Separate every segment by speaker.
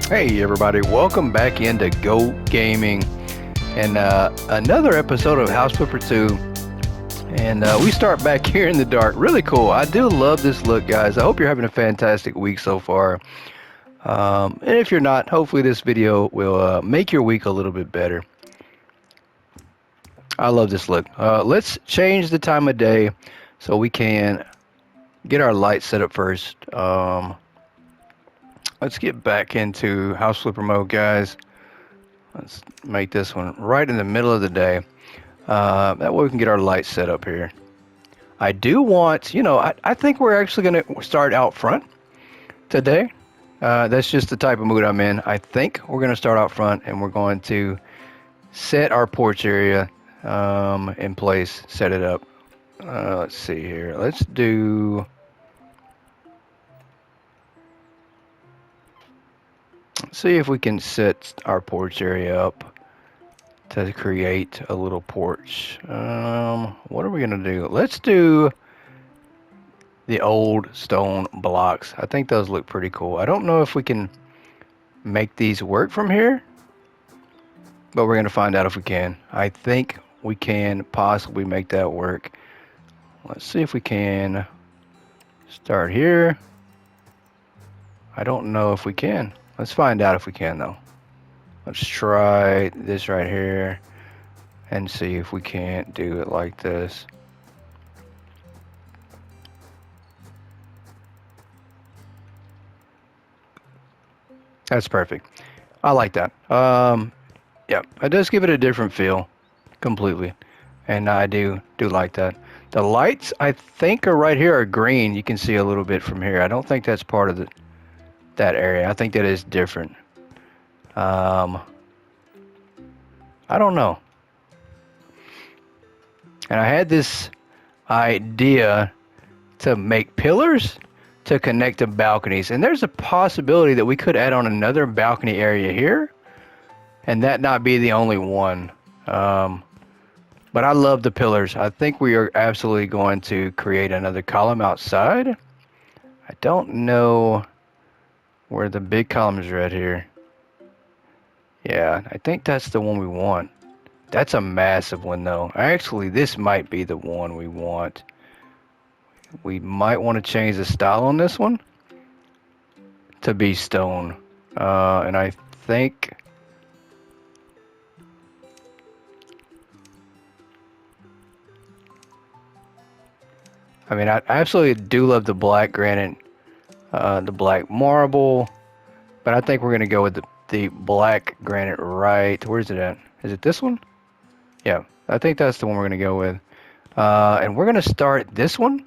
Speaker 1: Hey everybody, welcome back into Go Gaming and another episode of House Flipper 2. And we start back here in the dark. Really cool. I do love this look, guys. I hope you're having a fantastic week so far. And if you're not, hopefully this video will make your week a little bit better. I love this look. Let's change the time of day so we can get our lights set up first. Let's get back into House Flipper mode, guys. Let's make this one right in the middle of the day. That way we can get our lights set up here. I do want, I think we're actually going to start out front today. That's just the type of mood I'm in. I think we're going to start out front and we're going to set our porch area in place, set it up. Let's see here. Let's see if we can set our porch area up to create a little porch. What are we gonna do? Let's do the old stone blocks. I think those look pretty cool. I don't know if we can make these work from here, but we're gonna find out if we can. I think we can possibly make that work. Let's see if we can start here. I don't know if we can. Let's find out if we can though. Let's try this right here and see if we can't do it like this. That's perfect. I like that. Yeah, it does give it a different feel completely. And I do like that. The lights, I think, are right here are green. You can see a little bit from here. I don't think that's part of that area. I think that is different. I don't know. And I had this idea to make pillars to connect to balconies. And there's a possibility that we could add on another balcony area here and that not be the only one. But I love the pillars. I think we are absolutely going to create another column outside. I don't know where the big columns are at here. Yeah, I think that's the one we want. That's a massive one though. Actually, this might be the one we want. We might want to change the style on this one to be stone. And I think I absolutely do love the black granite, the black marble, but I think we're going to go with the black granite right. Where's it at? Is it this one? Yeah, I think that's the one we're going to go with. And we're going to start this one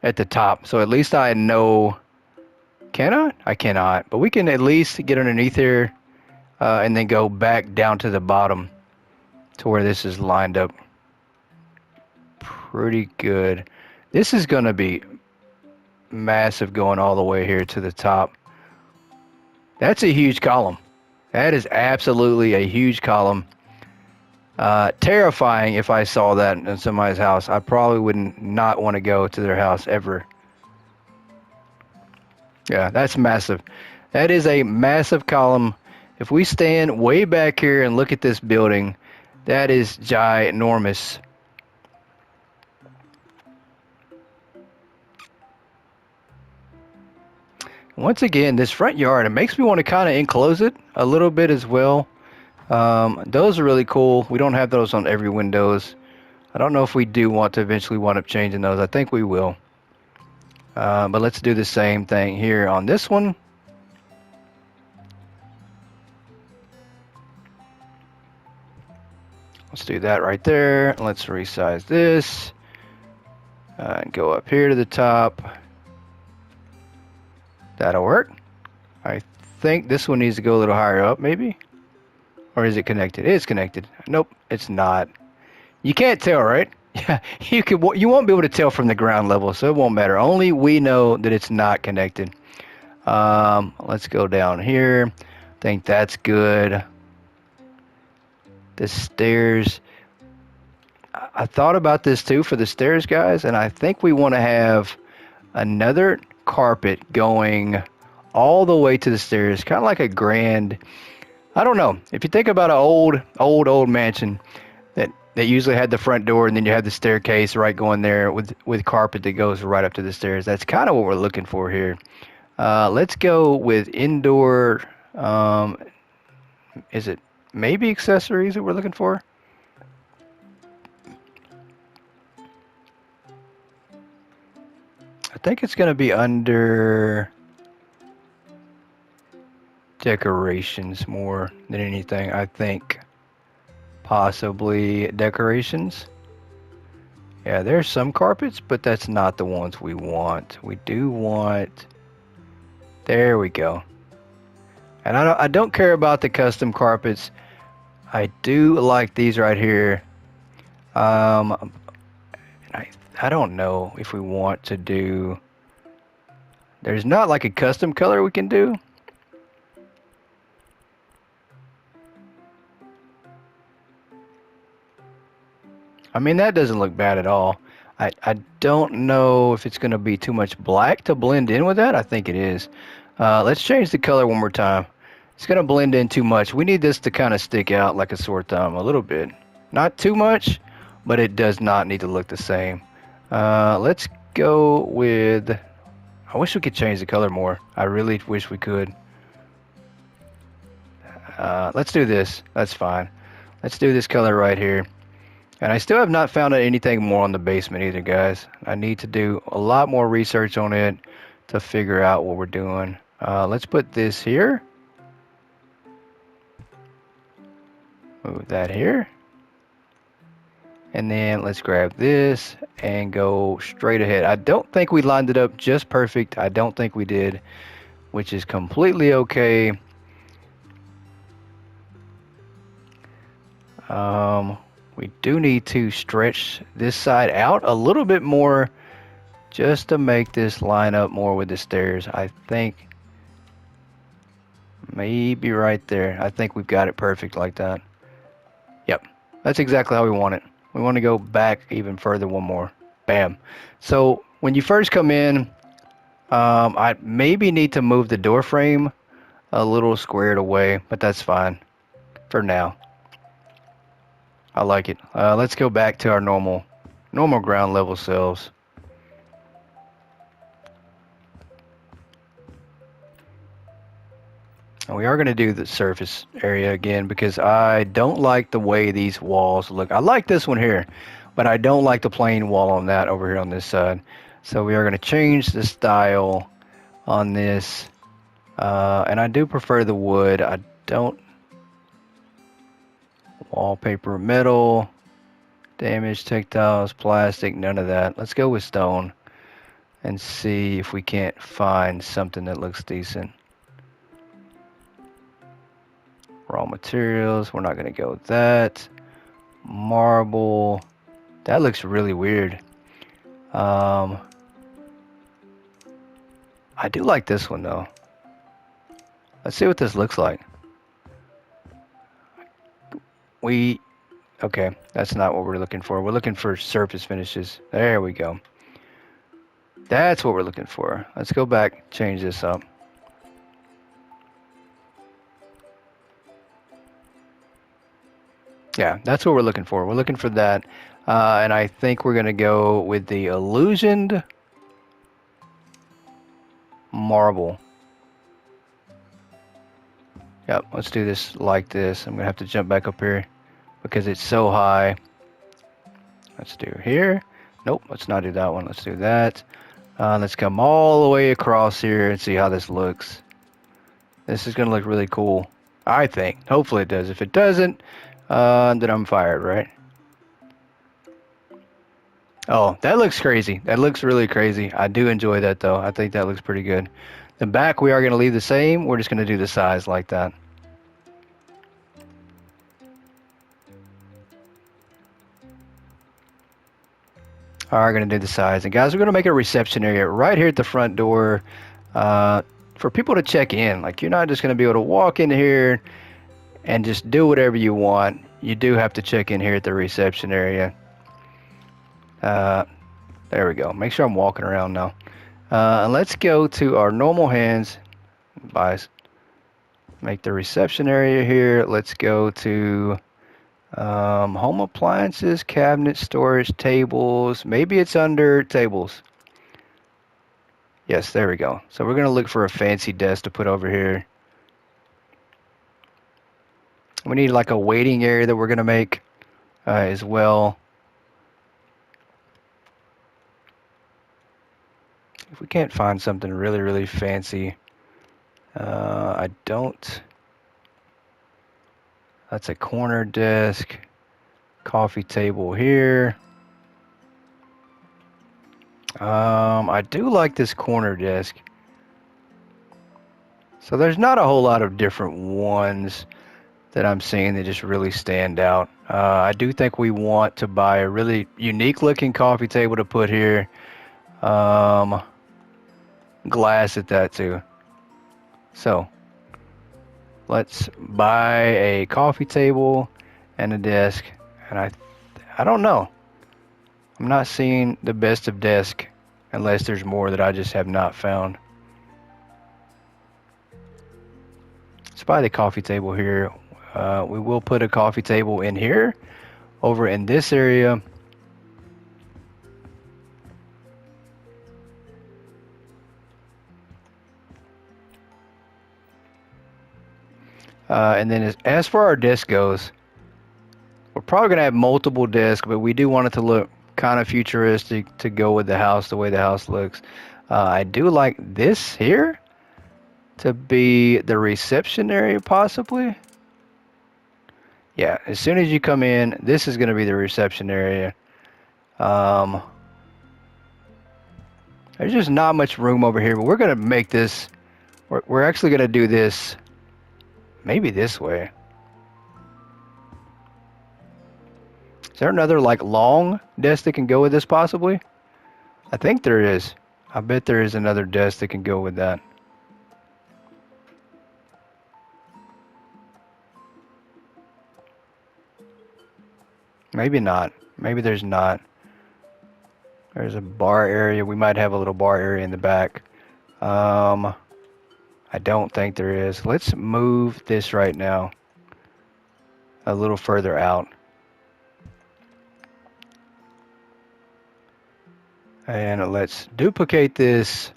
Speaker 1: at the top. So at least I know, can I? I cannot, but we can at least get underneath here and then go back down to the bottom to where this is lined up pretty good. This is going to be massive going all the way here to the top. That's a huge column. That is absolutely a huge column. Terrifying if I saw that in somebody's house. I probably would not want to go to their house ever. Yeah, that's massive. That is a massive column. If we stand way back here and look at this building, that is ginormous. Once again, this front yard, it makes me want to kind of enclose it a little bit as well. Those are really cool. We don't have those on every windows. I don't know if we do want to eventually wind up changing those. I think we will. But let's do the same thing here on this one. Let's do that right there. Let's resize this. And go up here to the top. That'll work. I think this one needs to go a little higher up, maybe. Or is it connected? It is connected. Nope, it's not. You can't tell, right? Yeah, you won't be able to tell from the ground level, so it won't matter. Only we know that it's not connected. Let's go down here. I think that's good. The stairs. I thought about this too for the stairs, guys, and I think we want to have another carpet going all the way to the stairs, kind of like a grand. I don't know. If you think about an old mansion that usually had the front door and then you have the staircase right going there with carpet that goes right up to the stairs. That's kind of what we're looking for here. Let's go with indoor. Um, is it maybe accessories that we're looking for? I think it's going to be under decorations more than anything. I think possibly decorations. Yeah, there's some carpets, but that's not the ones we want. We do want. There we go. And I don't care about the custom carpets. I do like these right here. I don't know if we want to do. There's not like a custom color we can do. I mean, that doesn't look bad at all. I don't know if it's going to be too much black to blend in with that. I think it is. Let's change the color one more time. It's going to blend in too much. We need this to kind of stick out like a sore thumb a little bit. Not too much, but it does not need to look the same. Let's go with. I wish we could change the color more. I really wish we could. Let's do this. That's fine. Let's do this color right here. And I still have not found anything more on the basement either, guys. I need to do a lot more research on it to figure out what we're doing. Let's put this here. Move that here. And then let's grab this and go straight ahead. I don't think we lined it up just perfect. I don't think we did, which is completely okay. We do need to stretch this side out a little bit more just to make this line up more with the stairs. I think maybe right there. I think we've got it perfect like that. Yep, that's exactly how we want it. We want to go back even further one more. Bam. So when you first come in, I maybe need to move the door frame a little squared away, but that's fine for now. I like it. Let's go back to our normal ground level cells. And we are going to do the surface area again because I don't like the way these walls look. I like this one here, but I don't like the plain wall on that over here on this side. So we are going to change the style on this. And I do prefer the wood. I don't. Wallpaper, metal, damaged textiles, plastic, none of that. Let's go with stone and see if we can't find something that looks decent. Raw materials, we're not going to go with that. Marble, that looks really weird. I do like this one though. Let's see what this looks like. Okay, that's not what we're looking for. We're looking for surface finishes. There we go. That's what we're looking for. Let's go back, change this up. Yeah, that's what we're looking for. We're looking for that. And I think we're going to go with the illusioned marble. Yep, let's do this like this. I'm going to have to jump back up here because it's so high. Let's do here. Nope, let's not do that one. Let's do that. Let's come all the way across here and see how this looks. This is going to look really cool, I think. Hopefully it does. If it doesn't, then I'm fired, right? Oh, that looks crazy. That looks really crazy. I do enjoy that, though. I think that looks pretty good. The back we are going to leave the same. We're just going to do the size like that. Are going to do the size. And guys, we're going to make a reception area right here at the front door for people to check in. Like, you're not just going to be able to walk in here and just do whatever you want. You do have to check in here at the reception area. There we go. Make sure I'm walking around now. And let's go to our normal hands. Make the reception area here. Let's go to home appliances, cabinet, storage, tables. Maybe it's under tables. Yes, there we go. So we're going to look for a fancy desk to put over here. We need like a waiting area that we're going to make as well. If we can't find something really, really fancy, I don't. That's a corner desk, coffee table here. I do like this corner desk. So there's not a whole lot of different ones that I'm seeing that just really stand out. I do think we want to buy a really unique looking coffee table to put here. Glass at that too. So let's buy a coffee table and a desk. And I don't know. I'm not seeing the best of desk unless there's more that I just have not found. Let's buy the coffee table here. We will put a coffee table in here, over in this area. And then as for our desk goes, we're probably going to have multiple desks, but we do want it to look kind of futuristic to go with the house, the way the house looks. I do like this here to be the reception area, possibly. Yeah, as soon as you come in, this is going to be the reception area. There's just not much room over here, but we're going to make this, we're actually going to do this maybe this way. Is there another like long desk that can go with this possibly? I think there is. I bet there is another desk that can go with that. Maybe not. Maybe there's not. There's a bar area. We might have a little bar area in the back. I don't think there is. Let's move this right now a little further out. And let's duplicate this.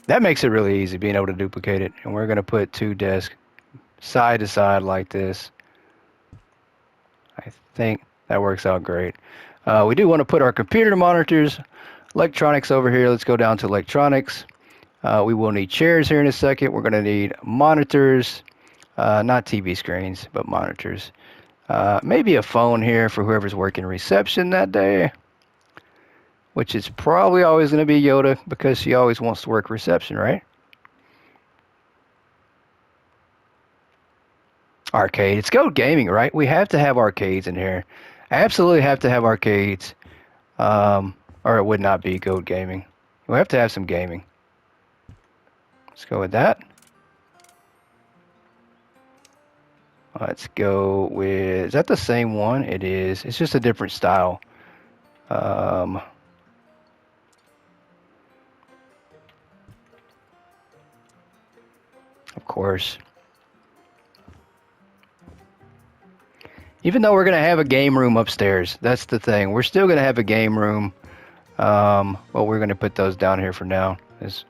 Speaker 1: That makes it really easy being able to duplicate it. And we're going to put two desks side to side like this. I think that works out great. We do want to put our computer monitors, electronics over here. Let's go down to electronics. We will need chairs here in a second. We're going to need monitors, not TV screens, but monitors. Maybe a phone here for whoever's working reception that day, which is probably always going to be Yoda because she always wants to work reception, right? Arcade. It's Goat Gaming, right? We have to have arcades in here. Absolutely have to have arcades, or it would not be Goat Gaming. We have to have some gaming. Let's go with that. Let's go with, is that the same one? It is. It's just a different style. Of course. Even though we're going to have a game room upstairs, that's the thing. We're still going to have a game room. Well, we're going to put those down here for now. Let's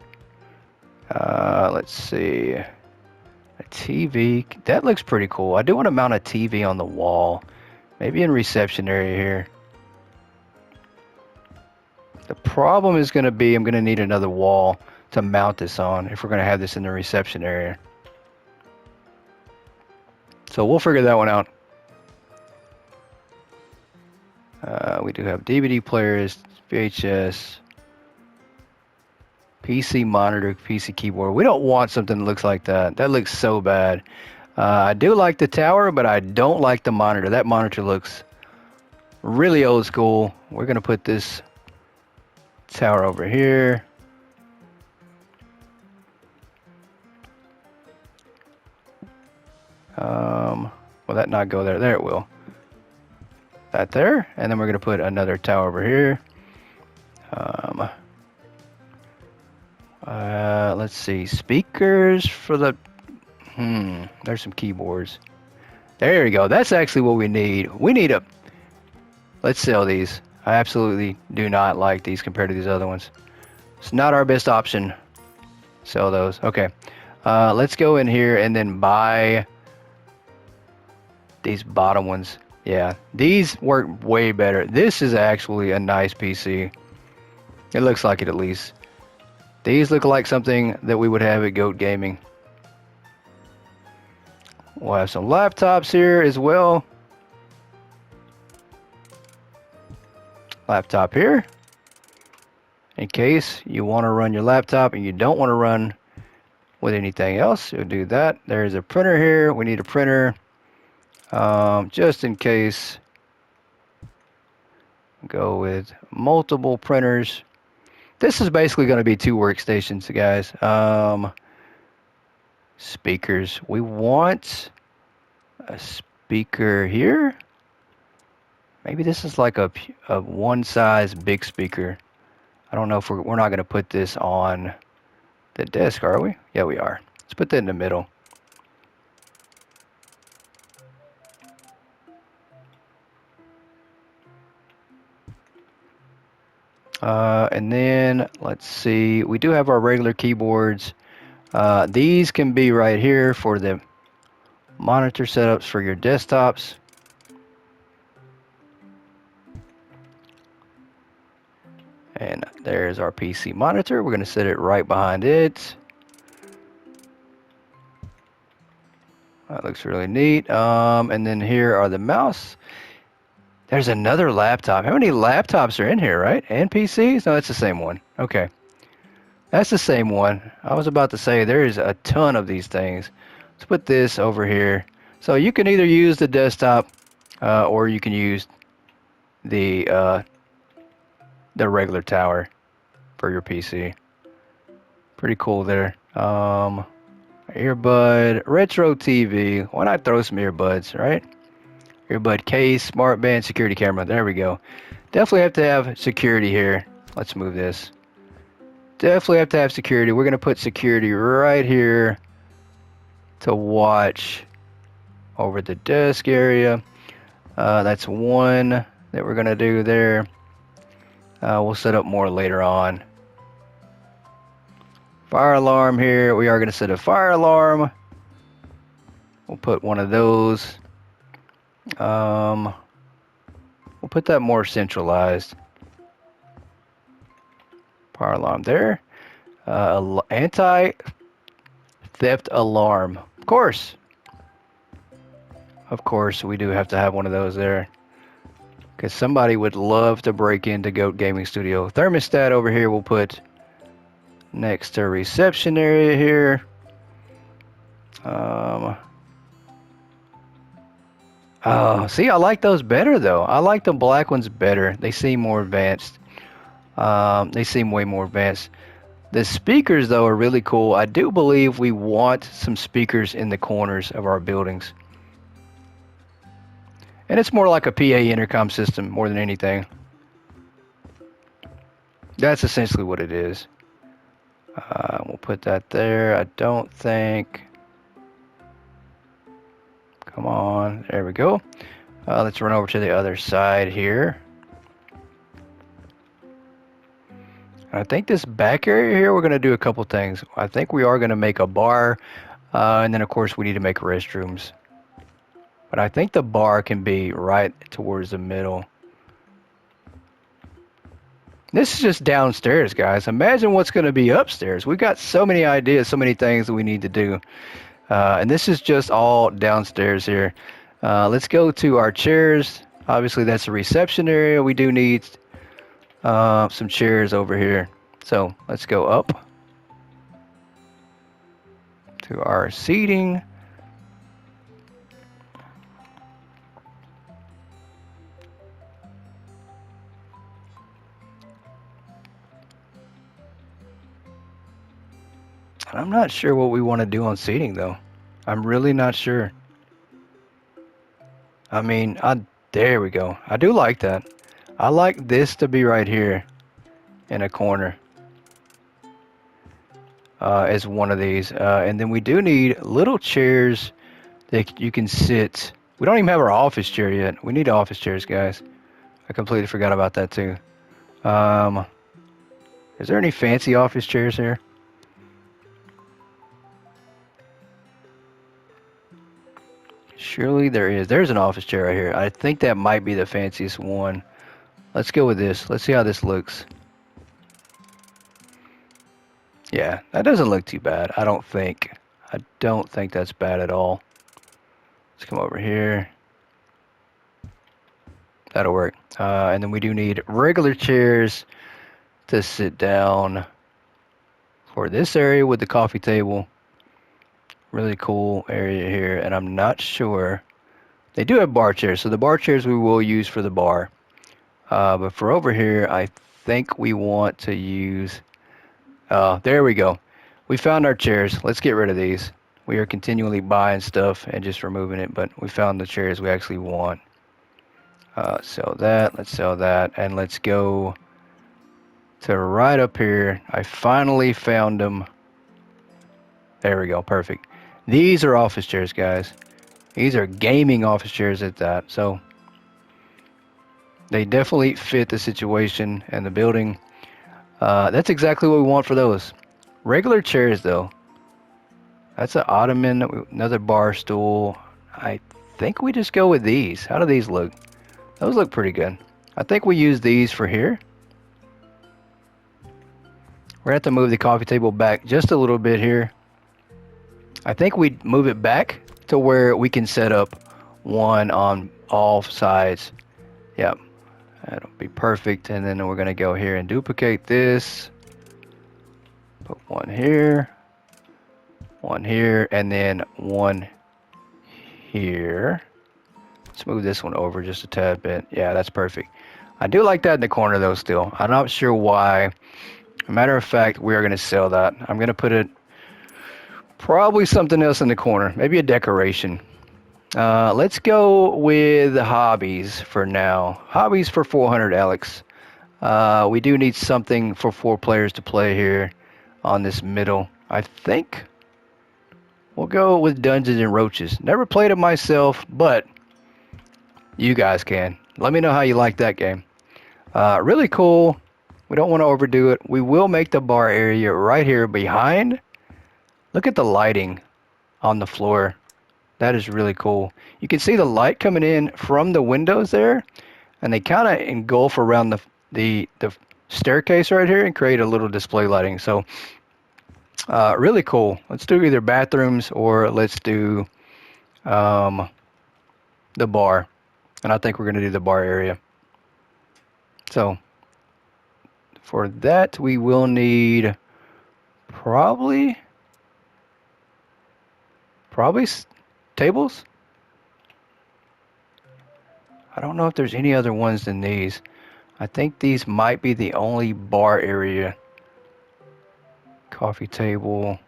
Speaker 1: see. A TV. That looks pretty cool. I do want to mount a TV on the wall. Maybe in reception area here. The problem is going to be I'm going to need another wall to mount this on if we're going to have this in the reception area. So we'll figure that one out. We do have DVD players, VHS, PC monitor, PC keyboard. We don't want something that looks like that. That looks so bad. I do like the tower, but I don't like the monitor. That monitor looks really old school. We're going to put this tower over here. Will that not go there? There it will. That there, and then we're going to put another Let's see. Speakers for the... There's some keyboards. There we go. That's actually what we need. We need a... Let's sell these. I absolutely do not like these compared to these other ones. It's not our best option. Sell those. Okay. Let's go in here and then buy these bottom ones. Yeah, these work way better. This is actually a nice PC. It looks like it at least. These look like something that we would have at Goat Gaming. We'll have some laptops here as well. Laptop here. In case you want to run your laptop and you don't want to run with anything else, you'll do that. There's a printer here. We need a printer. Just in case, go with multiple printers. This is basically going to be 2 workstations, guys. Speakers. We want a speaker here. Maybe this is like a one size big speaker. I don't know if we're not going to put this on the desk, are we? Yeah, we are. Let's put that in the middle. And then let's see, we do have our regular keyboards. These can be right here for the monitor setups for your desktops. And there's our PC monitor. We're going to set it right behind it. That looks really neat. And then here are the mouse. There's another laptop. How many laptops are in here, right? And PCs? No, that's the same one. Okay. That's the same one. I was about to say there's a ton of these things. Let's put this over here. So you can either use the desktop or you can use the regular tower for your PC. Pretty cool there. Earbud, retro TV. Why not throw some earbuds, right? Earbud case, smart band, security camera. There we go. Definitely have to have security here. Let's move this. Definitely have to have security. We're going to put security right here to watch over the desk area. That's one that we're going to do there. We'll set up more later on. Fire alarm here. We are going to set a fire alarm. We'll put one of those. We'll put that more centralized. Fire alarm there. Anti-theft alarm. Of course. Of course, we do have to have one of those there. Because somebody would love to break into Goat Gaming Studio. Thermostat over here we'll put next to reception area here. Oh, see, I like those better though. I like the black ones better. They seem more advanced. They seem way more advanced. The speakers though are really cool. I do believe we want some speakers in the corners of our buildings. And it's more like a PA intercom system more than anything. That's essentially what it is. We'll put that there. I don't think... Come on. There we go. Let's run over to the other side here. I think this back area here, we're going to do a couple things. I think we are going to make a bar. And then, of course, we need to make restrooms. But I think the bar can be right towards the middle. This is just downstairs, guys. Imagine what's going to be upstairs. We've got so many ideas, so many things that we need to do. And this is just all downstairs here. Let's go to our chairs. Obviously, that's the reception area. We do need some chairs over here. So let's go up to our seating. I'm not sure what we want to do on seating, though. I'm really not sure. I mean, there we go. I do like that. I like this to be right here in a corner. as one of these. And then we do need little chairs that you can sit. We don't even have our office chair yet. We need office chairs, guys. I completely forgot about that too. Um, is there any fancy office chairs here? Surely there is. There's an office chair right here. I think that might be the fanciest one. Let's go with this. Let's see how this looks. Yeah, that doesn't look too bad. I don't think. I don't think that's bad at all. Let's come over here. That'll work. And then we do need regular chairs to sit down for this area with the coffee table. Really cool area here. And I'm not sure. They do have bar chairs. So the bar chairs we will use for the bar. But for over here, I think we want to use... there we go. We found our chairs. Let's get rid of these. We are continually buying stuff and just removing it, but we found the chairs we actually want. Sell that. Let's sell that. And let's go to right up here. I finally found them. There we go. Perfect. These are office chairs, guys. These are gaming office chairs at that. So they definitely fit the situation and the building. That's exactly what we want for those. Regular chairs, though. That's an ottoman, another bar stool. I think we just go with these. How do these look? Those look pretty good. I think we use these for here. We're going to have to move the coffee table back just a little bit here. I think we move it back to where we can set up one on all sides. Yep. That'll be perfect. And then we're going to go here and duplicate this. Put one here, and then one here. Let's move this one over just a tad bit. Yeah, that's perfect. I do like that in the corner though still. I'm not sure why. Matter of fact, we are going to sell that. I'm going to put it probably something else in the corner. Maybe a decoration. Let's go with hobbies for now. Hobbies for 400, Alex. We do need something for 4 players to play here on this middle. I think we'll go with Dungeons and Roaches. Never played it myself, but you guys can. Let me know how you like that game. Really cool. We don't want to overdo it. We will make the bar area right here behind. Look at the lighting on the floor. That is really cool. You can see the light coming in from the windows there, and they kind of engulf around the staircase right here and create a little display lighting. So really cool. Let's do either bathrooms or let's do the bar. And I think we're going to do the bar area. So for that, we will need probably tables. I don't know if there's any other ones than these. I think these might be the only bar area. Coffee table.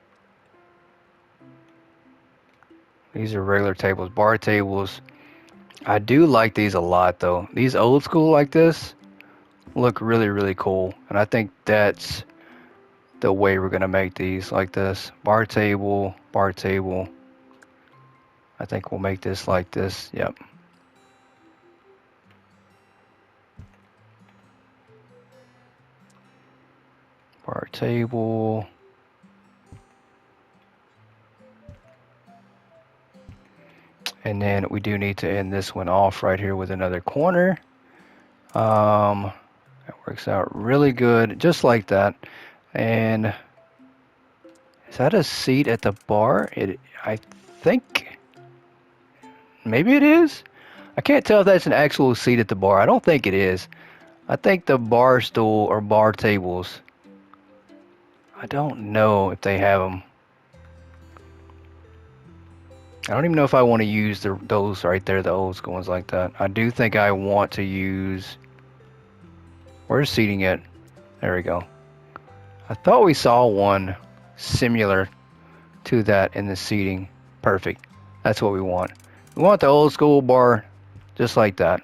Speaker 1: These are regular tables, bar tables. I do like these a lot though. These old school like this look really, really cool. And I think that's the way we're going to make these like this. Bar table, bar table. I think we'll make this like this. Yep. Bar table. And then we do need to end this one off right here with another corner. That works out really good, just like that. And is that a seat at the bar? I think maybe it is. I can't tell if that's an actual seat at the bar. I don't think it is. I think the bar stool or bar tables. I don't know if they have them. I don't even know if I want to use those right there, the old school ones like that. I do think I want to use... Where's seating at? There we go. I thought we saw one similar to that in the seating. Perfect. That's what we want. We want the old school bar just like that.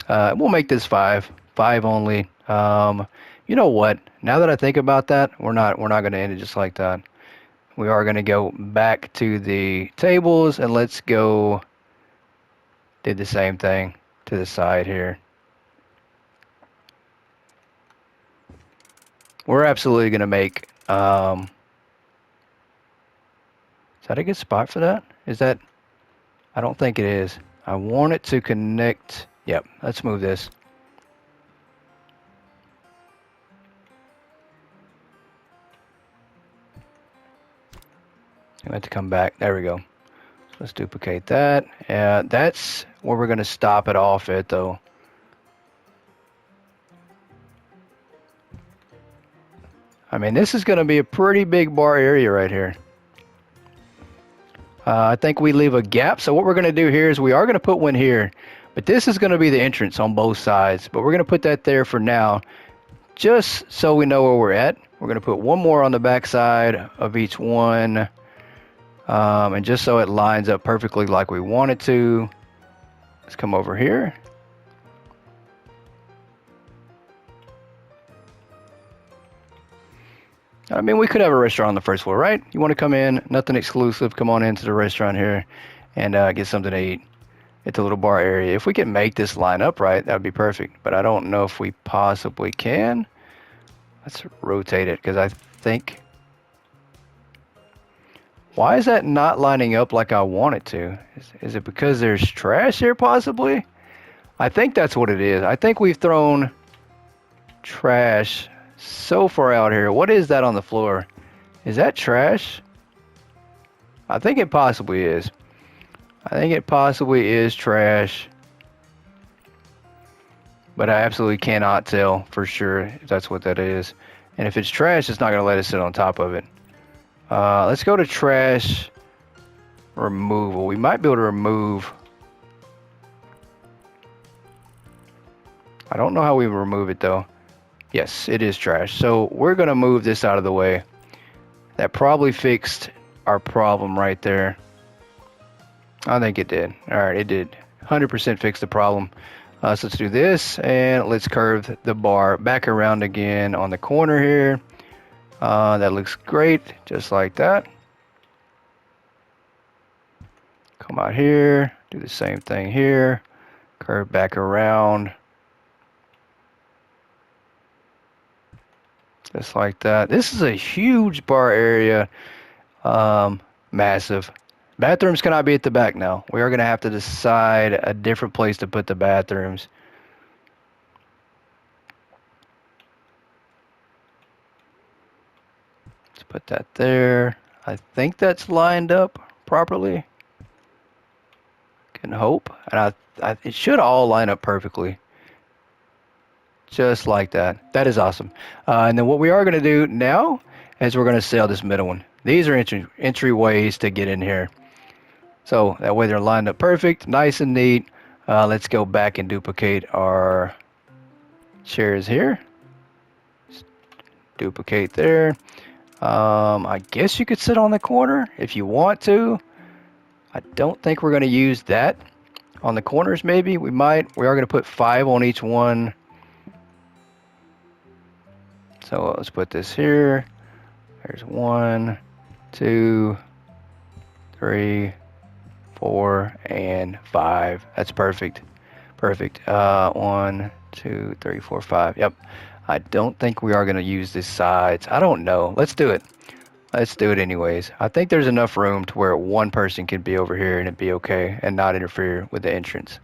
Speaker 1: We'll make this five only. You know what? Now that I think about that, we're not going to end it just like that. We are going to go back to the tables and let's go do the same thing to the side here. We're absolutely going to make, is that a good spot for that? Is that, I don't think it is. I want it to connect. Yep, let's move this. I have to come back. There we go. So let's duplicate that. That's where we're going to stop it off at, though. I mean, this is going to be a pretty big bar area right here. I think we leave a gap. So what we're going to do here is we are going to put one here. But this is going to be the entrance on both sides. But we're going to put that there for now, just so we know where we're at. We're going to put one more on the back side of each one. And just so it lines up perfectly like we want it to, let's come over here. I mean, we could have a restaurant on the first floor, right? You want to come in, nothing exclusive, come on into the restaurant here and get something to eat. It's a little bar area. If we can make this line up right, that would be perfect. But I don't know if we possibly can. Let's rotate it because I think... Why is that not lining up like I want it to? Is it because there's trash here possibly? I think that's what it is. I think we've thrown trash so far out here. What is that on the floor? Is that trash? I think it possibly is. I think it possibly is trash. But I absolutely cannot tell for sure if that's what that is. And if it's trash, it's not going to let us sit on top of it. Let's go to trash removal. We might be able to remove... I don't know how we remove it though. Yes, it is trash. So we're going to move this out of the way. That probably fixed our problem right there. I think it did. All right, it did. 100% fix the problem. So let's do this and let's curve the bar back around again on the corner here. That looks great, just like that. Come out here, do the same thing here. Curve back around. Just like that. This is a huge bar area. Massive. Bathrooms cannot be at the back now. We are going to have to decide a different place to put the bathrooms. Let's put that there. I think that's lined up properly. Can hope. And it should all line up perfectly. Just like that. That is awesome. And then what we are going to do now is we're going to sell this middle one. These are entryways to get in here. So that way they're lined up perfect, nice and neat. Let's go back and duplicate our chairs here. Just duplicate there. I guess you could sit on the corner if you want to. I don't think we're going to use that on the corners. Maybe we might. We are going to put 5 on each one. So let's put this here. There's 1, 2, 3, 4, and 5. That's perfect. Perfect. 1, 2, 3, 4, 5. Yep. I don't think we are going to use these sides. I don't know. Let's do it. Let's do it anyways. I think there's enough room to where one person can be over here and it'd be okay and not interfere with the entrance.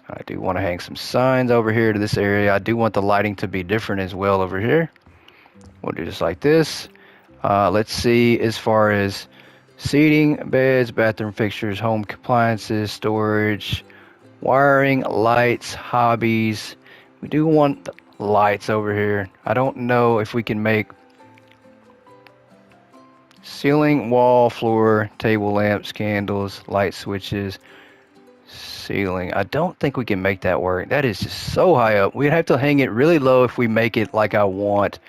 Speaker 1: I do want to hang some signs over here to this area. I do want the lighting to be different as well over here. We'll do just like this. Let's see as far as seating, beds, bathroom fixtures, home appliances, storage, wiring, lights, hobbies. We do want lights over here. I don't know if we can make ceiling, wall, floor, table lamps, candles, light switches, ceiling. I don't think we can make that work. That is just so high up. We'd have to hang it really low if we make it like I want.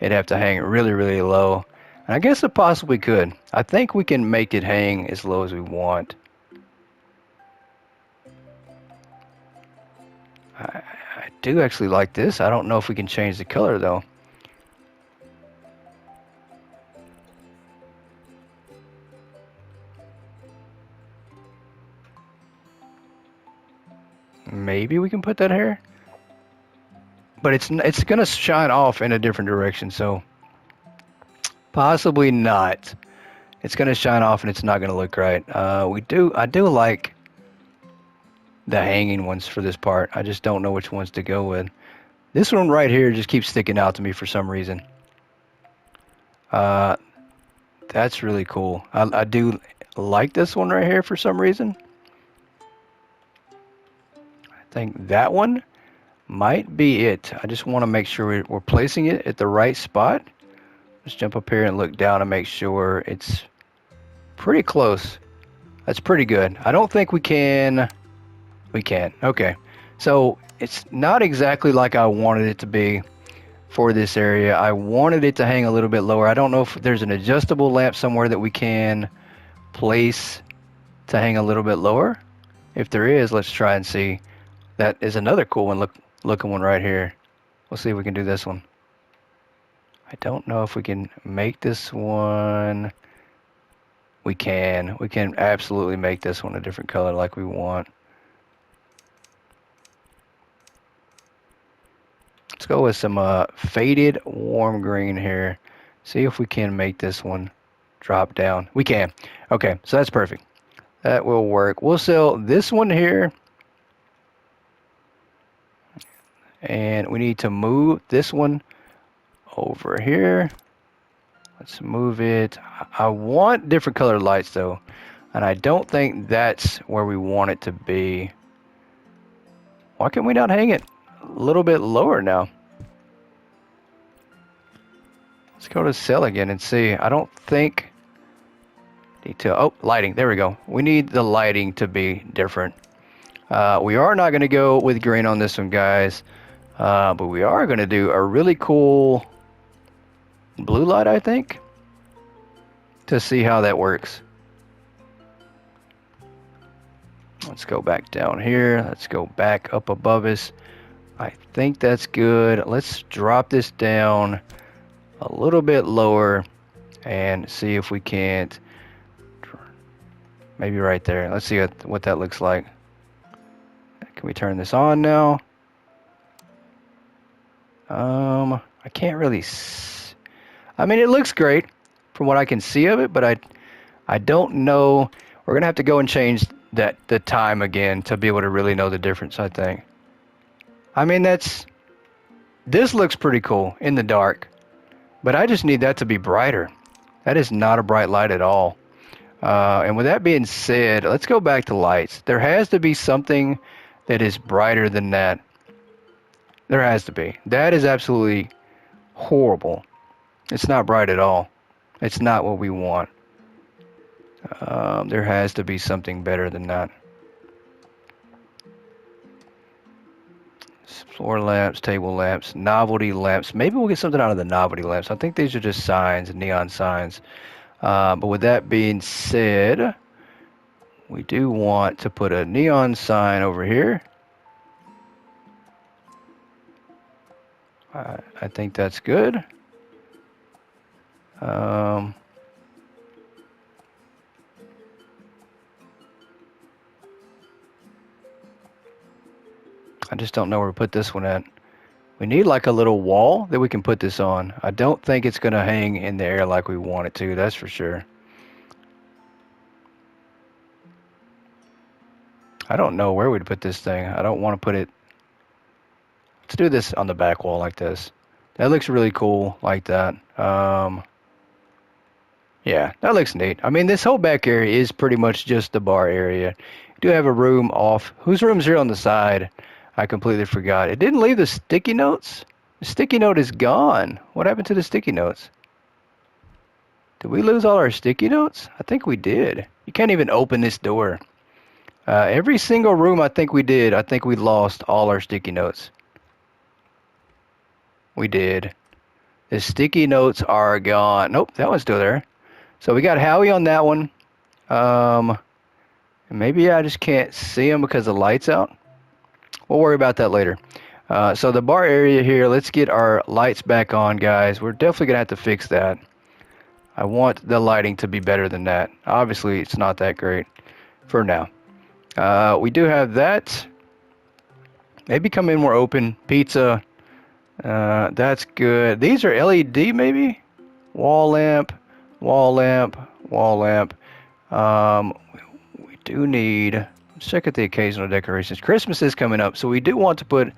Speaker 1: It'd have to hang it really, really low. And I guess it possibly could. I think we can make it hang as low as we want. I do actually like this. I don't know if we can change the color though. Maybe we can put that here, but it's gonna shine off in a different direction, so possibly not. It's gonna shine off and it's not gonna look right. I do like the hanging ones for this part. I just don't know which ones to go with. This one right here just keeps sticking out to me for some reason. Uh, that's really cool. I do like this one right here for some reason. I think that one might be it. I just want to make sure we're placing it at the right spot. Let's jump up here and look down and make sure it's pretty close. That's pretty good. I don't think we can. We can. Okay. So it's not exactly like I wanted it to be for this area. I wanted it to hang a little bit lower. I don't know if there's an adjustable lamp somewhere that we can place to hang a little bit lower. If there is, let's try and see. That is another cool one. Looking one right here. We'll see if we can do this one. I don't know if we can make this one. We can. We can absolutely make this one a different color like we want. Let's go with some faded warm green here. See if we can make this one drop down. We can. Okay, so that's perfect. That will work. We'll sell this one here. And we need to move this one over here. Let's move it. I want different colored lights though. And I don't think that's where we want it to be. Why can we not hang it a little bit lower now? Let's go to sell again and see. I don't think detail. Oh, lighting. There we go. We need the lighting to be different. We are not going to go with green on this one, guys. But we are going to do a really cool blue light, I think, to see how that works. Let's go back down here. Let's go back up above us. I think that's good. Let's drop this down a little bit lower and see if we can't. Maybe right there. Let's see what that looks like. Can we turn this on now? I can't really. I mean, it looks great from what I can see of it, but I don't know. We're gonna have to go and change the time again to be able to really know the difference, I think. I mean, this looks pretty cool in the dark, but I just need that to be brighter. That is not a bright light at all. And with that being said, let's go back to lights. There has to be something that is brighter than that. There has to be. That is absolutely horrible. It's not bright at all. It's not what we want. There has to be something better than that. Floor lamps, table lamps, novelty lamps. Maybe we'll get something out of the novelty lamps. I think these are just signs, neon signs. But with that being said, we do want to put a neon sign over here. I think that's good. I just don't know where to put this one at. We need like a little wall that we can put this on. I don't think it's going to hang in the air like we want it to, that's for sure. I don't know where we'd put this thing. I don't want to put it. Let's do this on the back wall like this. That looks really cool like that. Yeah, that looks neat. I mean, this whole back area is pretty much just the bar area. We do have a room off. Whose room's here on the side? I completely forgot. It didn't leave the sticky notes. The sticky note is gone. What happened to the sticky notes? Did we lose all our sticky notes? I think we did. You can't even open this door. Every single room I think we did, I think we lost all our sticky notes. We did. The sticky notes are gone. Nope, that one's still there. So we got Howie on that one. Maybe I just can't see him because the light's out. We'll worry about that later. So the bar area here, let's get our lights back on, guys. We're definitely going to have to fix that. I want the lighting to be better than that. Obviously, it's not that great for now. We do have that. Maybe come in more open. Pizza. That's good. These are LED maybe? Wall lamp, wall lamp, wall lamp. We do need, let's check at the occasional decorations. Christmas is coming up, so we do want to put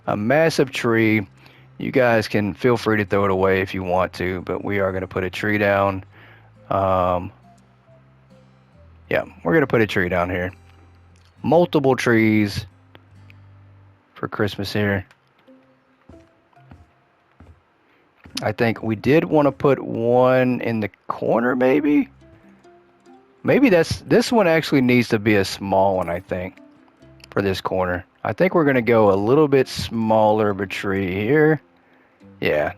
Speaker 1: a massive tree. You guys can feel free to throw it away if you want to, but we are going to put a tree down. Yeah, we're going to put a tree down here. Multiple trees for Christmas here. I think we did want to put one in the corner, maybe. Maybe this one actually needs to be a small one, I think, for this corner. I think we're going to go a little bit smaller of a tree here. Yeah.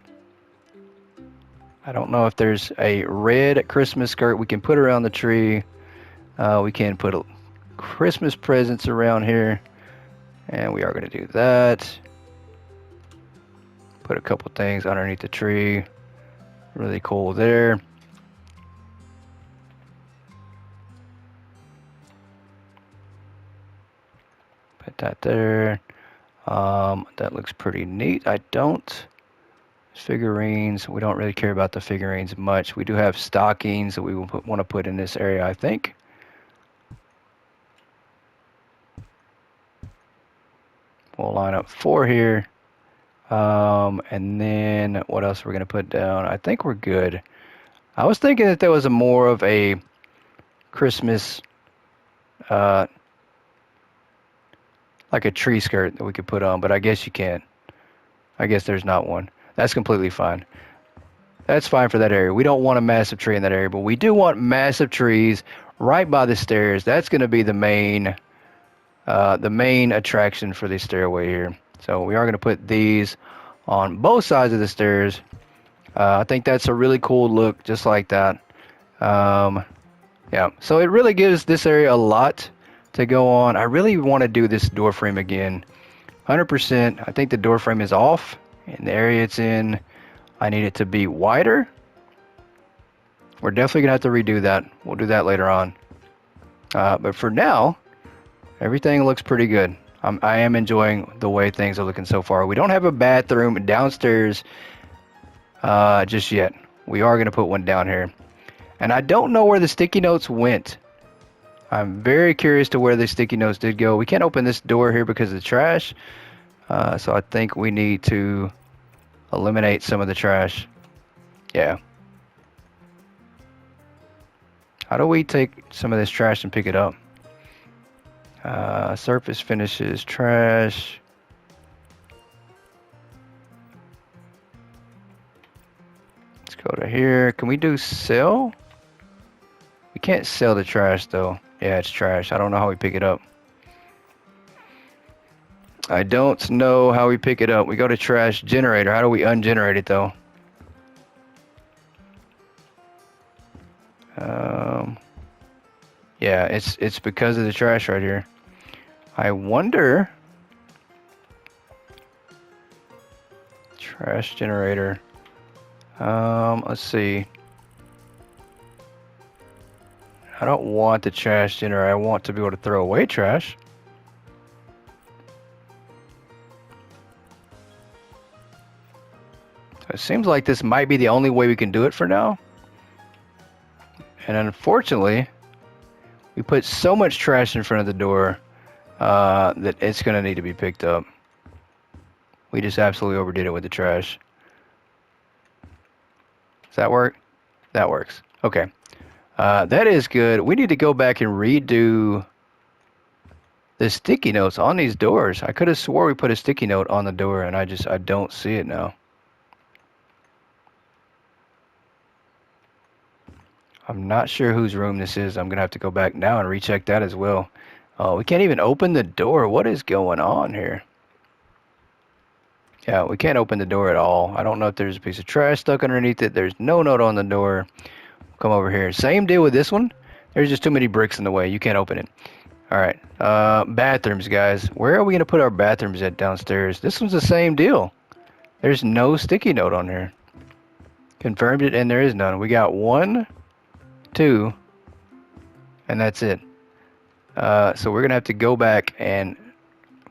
Speaker 1: I don't know if there's a red Christmas skirt we can put around the tree. We can put Christmas presents around here. And we are going to do that. Put a couple things underneath the tree. Really cool there. Put that there. That looks pretty neat. Figurines. We don't really care about the figurines much. We do have stockings that we will want to put in this area, I think. We'll line up 4 here. And then what else we're going to put down? I think we're good. I was thinking that there was more of a Christmas, like a tree skirt that we could put on, but I guess you can't. I guess there's not one. That's completely fine. That's fine for that area. We don't want a massive tree in that area, but we do want massive trees right by the stairs. That's going to be the main attraction for the stairway here. So we are going to put these on both sides of the stairs. I think that's a really cool look, just like that. Yeah, so it really gives this area a lot to go on. I really want to do this door frame again. 100%. I think the door frame is off. In the area it's in, I need it to be wider. We're definitely going to have to redo that. We'll do that later on. But for now, everything looks pretty good. I am enjoying the way things are looking so far. We don't have a bathroom downstairs just yet. We are going to put one down here. And I don't know where the sticky notes went. I'm very curious to where the sticky notes did go. We can't open this door here because of the trash. So I think we need to eliminate some of the trash. Yeah. How do we take some of this trash and pick it up? Surface finishes, trash. Let's go to here. Can we do sell? We can't sell the trash though. Yeah, it's trash. I don't know how we pick it up. I don't know how we pick it up. We go to trash generator. How do we ungenerate it though? Yeah, it's because of the trash right here. I wonder. Trash generator. Let's see. I don't want the trash generator. I want to be able to throw away trash. It seems like this might be the only way we can do it for now. And unfortunately, we put so much trash in front of the door that it's going to need to be picked up. We just absolutely overdid it with the trash. Does that work? That works. Okay. That is good. We need to go back and redo the sticky notes on these doors. I could have swore we put a sticky note on the door, and I don't see it now. I'm not sure whose room this is. I'm going to have to go back now and recheck that as well. We can't even open the door. What is going on here? Yeah, we can't open the door at all. I don't know if there's a piece of trash stuck underneath it. There's no note on the door. Come over here. Same deal with this one. There's just too many bricks in the way. You can't open it. All right. Bathrooms, guys. Where are we gonna put our bathrooms at downstairs? This one's the same deal. There's no sticky note on here. Confirmed it, and there is none. We got 1, 2, and that's it. So we're gonna have to go back and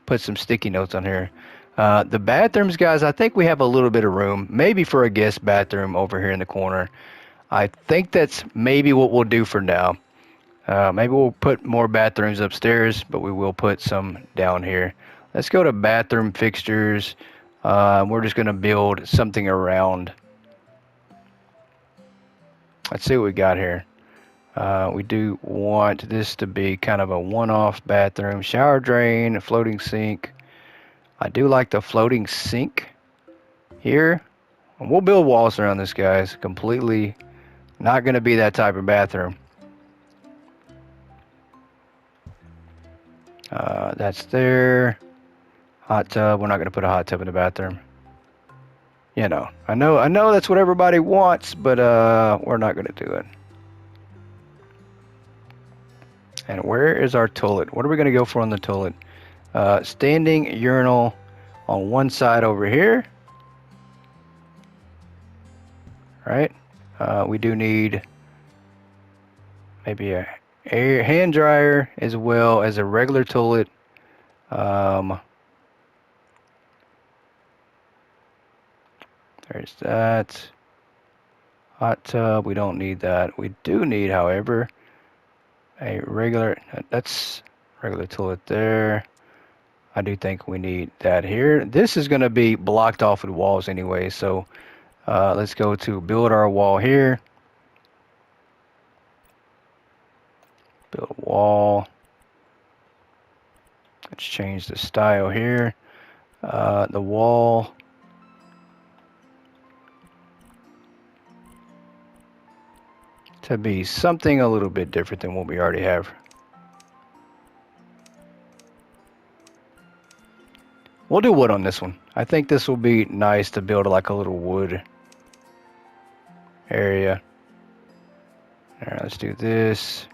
Speaker 1: put some sticky notes on here. The bathrooms, guys, I think we have a little bit of room, maybe for a guest bathroom over here in the corner. I think that's maybe what we'll do for now. Maybe we'll put more bathrooms upstairs, but we will put some down here. Let's go to bathroom fixtures. We're just going to build something around. Let's see what we got here. We do want this to be kind of a one-off bathroom. Shower drain, a floating sink. I do like the floating sink here. And we'll build walls around this, guys. Completely not going to be that type of bathroom. That's there. Hot tub. We're not going to put a hot tub in the bathroom. You know, I know that's what everybody wants, but we're not going to do it. And where is our toilet? What are we going to go for on the toilet? Standing urinal on one side over here. Right? We do need maybe a hand dryer as well as a regular toilet. There's that. Hot tub, we don't need that. We do need, however, a regular, that's regular toilet there. I do think we need that here. This is going to be blocked off with walls anyway, so let's go to build our wall here. Build a wall. Let's change the style here. The wall. To be something a little bit different than what we already have. We'll do wood on this one. I think this will be nice to build like a little wood area. All right, let's do this.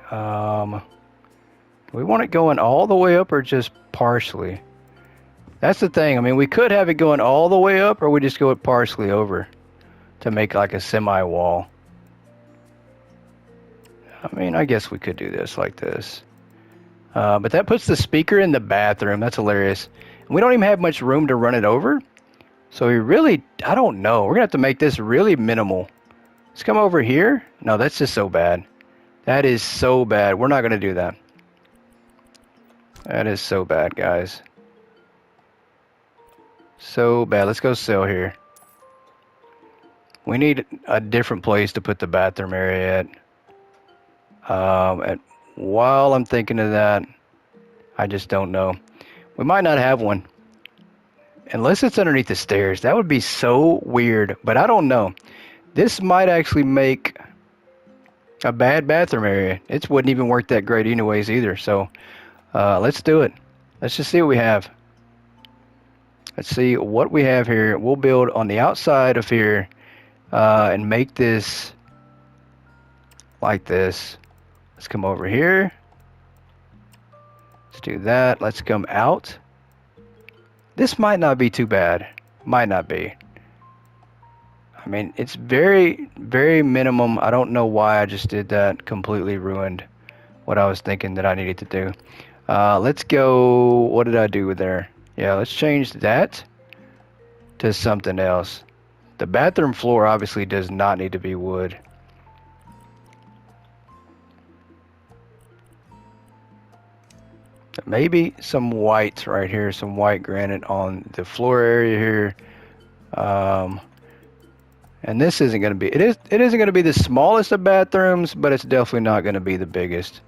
Speaker 1: Do we want it going all the way up or just partially? That's the thing. I mean, we could have it going all the way up, or we just go it partially over to make like a semi-wall. I mean, I guess we could do this like this. But that puts the speaker in the bathroom. That's hilarious. And we don't even have much room to run it over. So we really, I don't know. We're going to have to make this really minimal. Let's come over here. No, that's just so bad. That is so bad. We're not going to do that. That is so bad, guys. So bad. Let's go sell here. We need a different place to put the bathroom area at. While I'm thinking of that, I just don't know. We might not have one. Unless it's underneath the stairs. That would be so weird. But I don't know. This might actually make a bad bathroom area. It wouldn't even work that great anyways either. So let's do it. Let's just see what we have. Let's see what we have here. We'll build on the outside of here and make this like this. Let's come over here. Let's do that. Let's come out. This might not be too bad. Might not be. I mean, it's very, very minimum. I don't know why I just did that. Completely ruined what I was thinking that I needed to do. Let's go. What did I do with there? Yeah, let's change that to something else. The bathroom floor obviously does not need to be wood. Maybe some white right here, some white granite on the floor area here. And this isn't going to be, it isn't going to be the smallest of bathrooms, but it's definitely not going to be the biggest.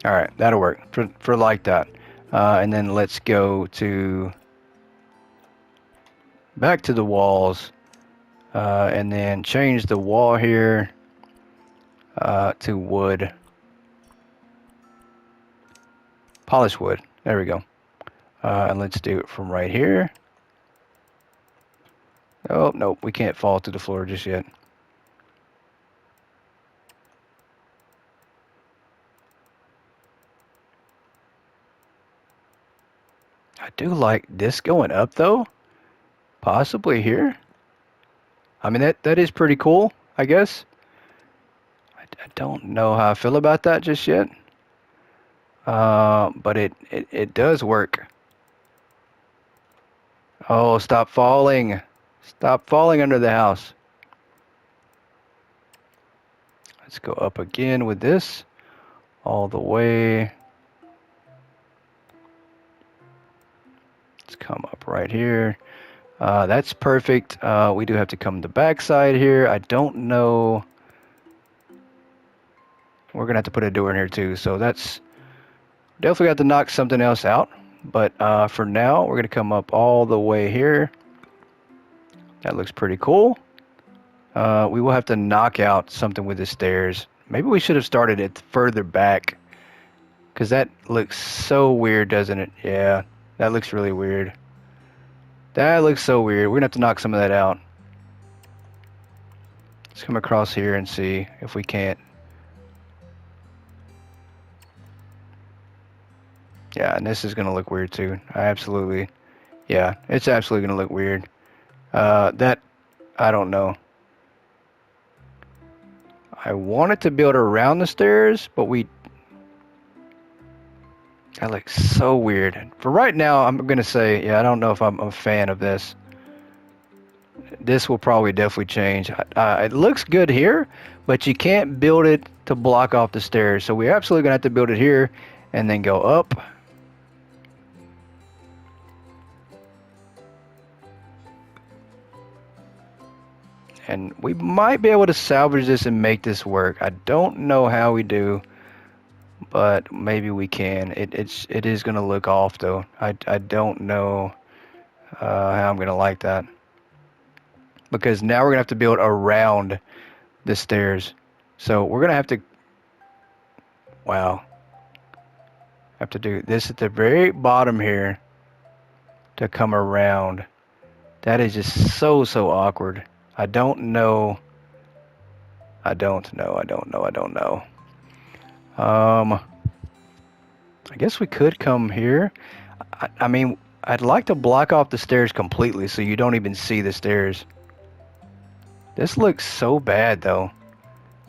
Speaker 1: All right, that'll work for like that. And then let's go to back to the walls and then change the wall here to wood. Polished wood. There we go. And let's do it from right here. Oh, nope, we can't fall to the floor just yet. I do like this going up though. Possibly here. I mean, that is pretty cool, I guess. I don't know how I feel about that just yet. But it does work. Oh, stop falling. Stop falling under the house. Let's go up again with this. All the way. Let's come up right here. That's perfect. We do have to come the back side here. I don't know. We're gonna have to put a door in here too. So that's definitely got to knock something else out. But for now, we're gonna come up all the way here. That looks pretty cool. We will have to knock out something with the stairs. Maybe we should have started it further back. Because that looks so weird, doesn't it? Yeah, that looks really weird. That looks so weird. We're gonna have to knock some of that out. Let's come across here and see if we can't. Yeah, and this is gonna look weird too. Yeah, it's absolutely gonna look weird. That, I don't know. I wanted to build around the stairs, but that looks so weird. For right now, I'm gonna say, yeah, I don't know if I'm a fan of this. This will probably definitely change. It looks good here, but you can't build it to block off the stairs. So we're absolutely gonna have to build it here and then go up. And we might be able to salvage this and make this work. I don't know how we do, but maybe we can. It is gonna look off though. I don't know how I'm gonna like that, because now we're gonna have to build around the stairs. So we're gonna have to, wow, have to do this at the very bottom here to come around. That is just so awkward. I don't know. I don't know. I guess we could come here. I mean, I'd like to block off the stairs completely so you don't even see the stairs. This looks so bad though.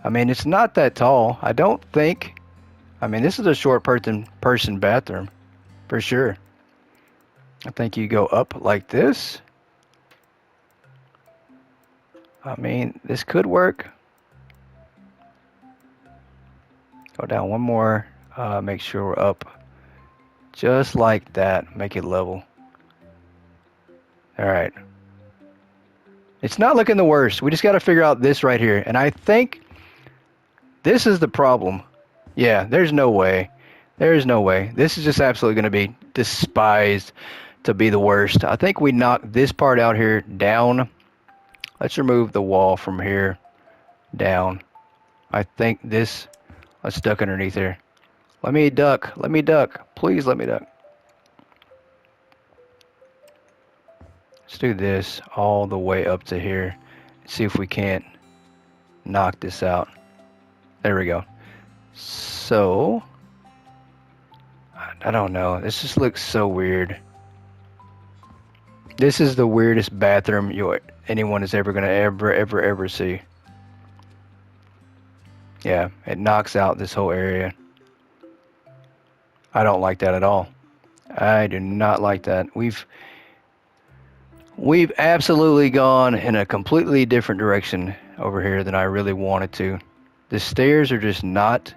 Speaker 1: I mean, it's not that tall. I don't think. I mean, this is a short person bathroom for sure. I think you go up like this. I mean, this could work. Go down one more. Make sure we're up. Just like that. Make it level. Alright. It's not looking the worst. We just got to figure out this right here. And I think this is the problem. Yeah, there's no way. There's no way. This is just absolutely going to be despised to be the worst. I think we knock this part out here down. Let's remove the wall from here down. I think this... Let's duck underneath here. Let me duck. Let me duck. Please let me duck. Let's do this all the way up to here. See if we can't knock this out. There we go. So... I don't know. This just looks so weird. This is the weirdest bathroom anyone is ever gonna ever see. Yeah, it knocks out this whole area. I don't like that at all. I do not like that. We've absolutely gone in a completely different direction over here than I really wanted to. The stairs are just not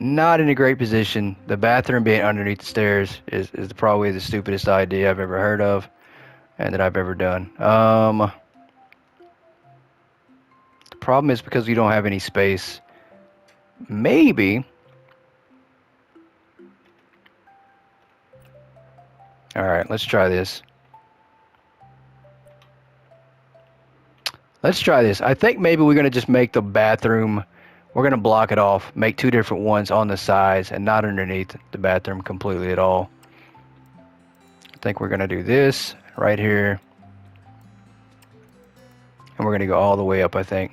Speaker 1: in a great position. The bathroom being underneath the stairs is probably the stupidest idea I've ever heard of and that I've ever done. The problem is because we don't have any space. Maybe. Alright, let's try this. Let's try this. I think maybe we're going to just make the bathroom... We're going to block it off, make two different ones on the sides and not underneath the bathroom completely at all. I think we're going to do this right here. And we're going to go all the way up, I think.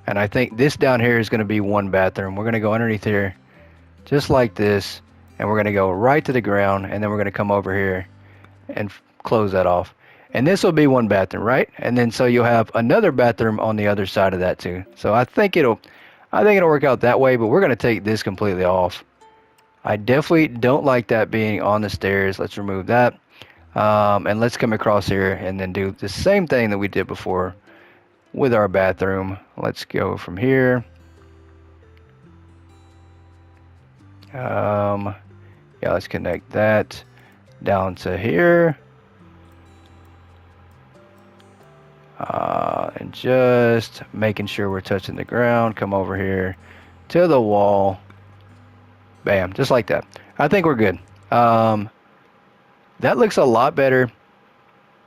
Speaker 1: And I think this down here is going to be one bathroom. We're going to go underneath here, just like this. And we're going to go right to the ground. And then we're going to come over here and close that off. And this will be one bathroom, right? And then so you'll have another bathroom on the other side of that too. So I think it'll work out that way, but we're going to take this completely off. I definitely don't like that being on the stairs. Let's remove that. And let's come across here and then do the same thing that we did before with our bathroom. Let's go from here. Yeah, let's connect that down to here. And just making sure we're touching the ground. Come over here to the wall. Bam, just like that. I think we're good. That looks a lot better.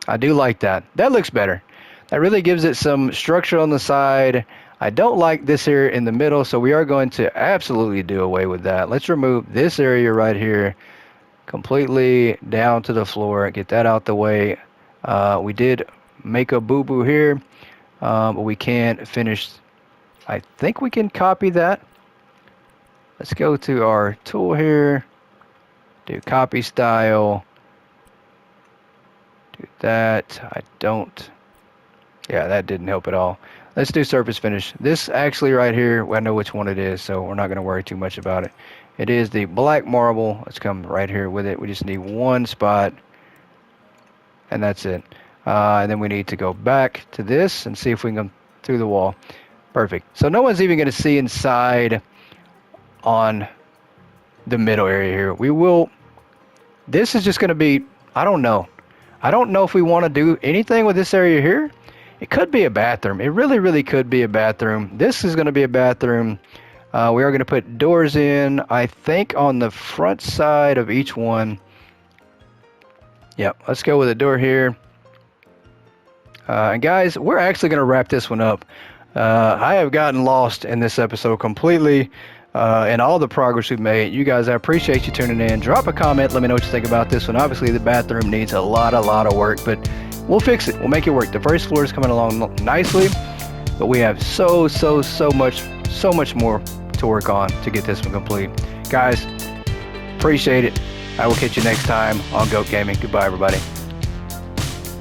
Speaker 1: I do like that. That looks better. That really gives it some structure on the side. I don't like this here in the middle, so we are going to absolutely do away with that. Let's remove this area right here completely down to the floor. Get that out the way. We did make a boo-boo here, but we can't finish. I think we can copy that. Let's go to our tool here, do copy style, do that. Yeah, that didn't help at all. Let's do surface finish. This actually right here, I know which one it is, so we're not going to worry too much about it. It is the black marble. Let's come right here with it. We just need one spot, and that's it. And then we need to go back to this and see if we can come through the wall. Perfect. So no one's even going to see inside on the middle area here. We will, this is just going to be, I don't know. I don't know if we want to do anything with this area here. It could be a bathroom. It really, really could be a bathroom. This is going to be a bathroom. We are going to put doors in, I think, on the front side of each one. Yep, let's go with a door here. And guys, we're actually going to wrap this one up. I have gotten lost in this episode completely and all the progress we've made. You guys, I appreciate you tuning in. Drop a comment. Let me know what you think about this one. Obviously, the bathroom needs a lot of work, but we'll fix it. We'll make it work. The first floor is coming along nicely, but we have so much more to work on to get this one complete. Guys, appreciate it. I will catch you next time on Goat Gaming. Goodbye, everybody.